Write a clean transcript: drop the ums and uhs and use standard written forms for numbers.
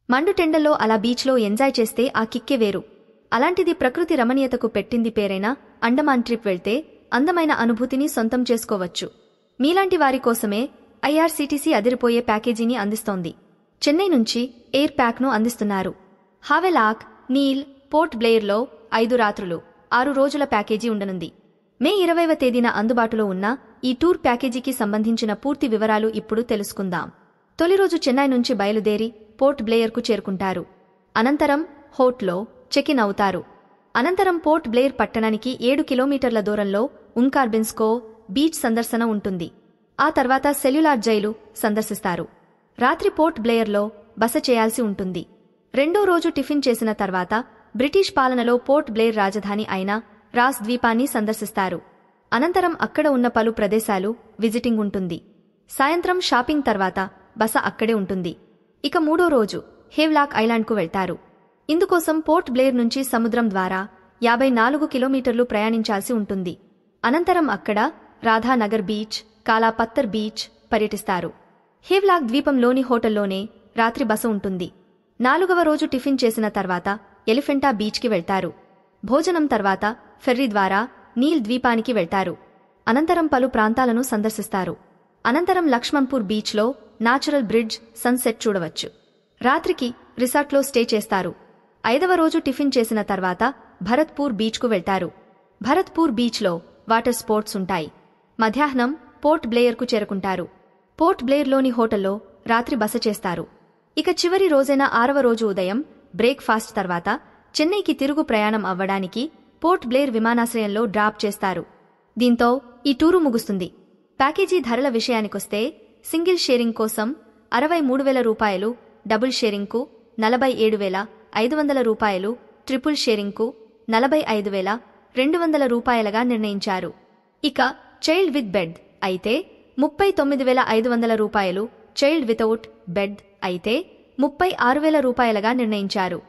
మండుటెండల్లో అలా బీచ్లో ఎంజాయ్ చేస్తే ఆ కిక్కే వేరు. అలాంటిది ప్రకృతి రమణీయతకు పెట్టింది పేరైనా అండమాన్ ట్రిప్ వెళ్తే అందమైన అనుభూతిని సొంతం చేసుకోవచ్చు. మీలాంటి వారి కోసమే ఐఆర్సీటీసీ అదిరిపోయే ప్యాకేజీని అందిస్తోంది. చెన్నై నుంచి ఎయిర్ ప్యాక్ను అందిస్తున్నారు. హావెలాక్, నీల్, పోర్ట్ బ్లెయిర్లో 5 రాత్రులు 6 రోజుల ప్యాకేజీ ఉండనుంది. మే 20వ తేదీన అందుబాటులో ఉన్న ఈ టూర్ ప్యాకేజీకి సంబంధించిన పూర్తి వివరాలు ఇప్పుడు తెలుసుకుందాం. తొలి రోజు చెన్నై నుంచి బయలుదేరి పోర్ట్ బ్లెయిర్కు చేరుకుంటారు. అనంతరం హోట్లో చెక్-ఇన్ అవుతారు. అనంతరం పోర్ట్ బ్లెయిర్ పట్టణానికి 7 కిలోమీటర్ల దూరంలో ఉన్కార్బిన్స్కో బీచ్ సందర్శన ఉంటుంది. ఆ తర్వాత సెల్యులార్ జైలు సందర్శిస్తారు. రాత్రి పోర్ట్ బ్లెయిర్లో బస చేయాల్సి ఉంటుంది. రెండో రోజు టిఫిన్ చేసిన తర్వాత బ్రిటిష్ పాలనలో పోర్ట్ బ్లెయిర్ రాజధాని అయిన రాస్ ద్వీపాన్ని సందర్శిస్తారు. అనంతరం అక్కడ ఉన్న పలు ప్రదేశాలు విజిటింగ్ ఉంటుంది. సాయంత్రం షాపింగ్ తర్వాత బస అక్కడే ఉంటుంది. ఇక మూడో రోజు హేవ్లాక్ ఐలాండ్కు వెళ్తారు. ఇందుకోసం పోర్ట్ బ్లెయిర్ నుంచి సముద్రం ద్వారా 54 కిలోమీటర్లు ప్రయాణించాల్సి ఉంటుంది. అనంతరం అక్కడ రాధానగర్ బీచ్, కాలా పత్తర్ బీచ్ పర్యటిస్తారు. హేవ్లాక్ ద్వీపంలోని హోటల్లోనే రాత్రి బస ఉంటుంది. 4వ రోజు టిఫిన్ చేసిన తర్వాత ఎలిఫెంటా బీచ్కి వెళ్తారు. భోజనం తర్వాత ఫెర్రీ ద్వారా నీల్ ద్వీపానికి వెళ్తారు. అనంతరం పలు ప్రాంతాలను సందర్శిస్తారు. అనంతరం లక్ష్మణ్పూర్ బీచ్లో నాచురల్ బ్రిడ్జ్ సన్సెట్ చూడవచ్చు. రాత్రికి రిసార్ట్లో స్టే చేస్తారు. 5వ రోజు టిఫిన్ చేసిన తర్వాత భరత్పూర్ బీచ్కు వెళ్తారు. భరత్పూర్ బీచ్లో వాటర్ స్పోర్ట్స్ ఉంటాయి. మధ్యాహ్నం పోర్ట్ బ్లెయిర్కు చేరుకుంటారు. పోర్ట్ బ్లెయిర్లోని హోటల్లో రాత్రి బస చేస్తారు. ఇక చివరి రోజైన 6వ రోజు ఉదయం బ్రేక్ఫాస్ట్ తర్వాత చెన్నైకి తిరుగు ప్రయాణం అవ్వడానికి పోర్ట్ బ్లెయిర్ విమానాశ్రయంలో డ్రాప్ చేస్తారు. దీంతో ఈ టూరు ముగుస్తుంది. ప్యాకేజీ ధరల విషయానికొస్తే సింగిల్ షేరింగ్ కోసం 63,000 రూపాయలు, డబుల్ షేరింగ్కు 47,500 రూపాయలు, ట్రిపుల్ షేరింగ్కు 45,200 రూపాయలుగా నిర్ణయించారు. ఇక చైల్డ్ విత్ బెడ్ అయితే 39,500 రూపాయలు, చైల్డ్ వితౌట్ బెడ్ అయితే 36,000 రూపాయలుగా నిర్ణయించారు.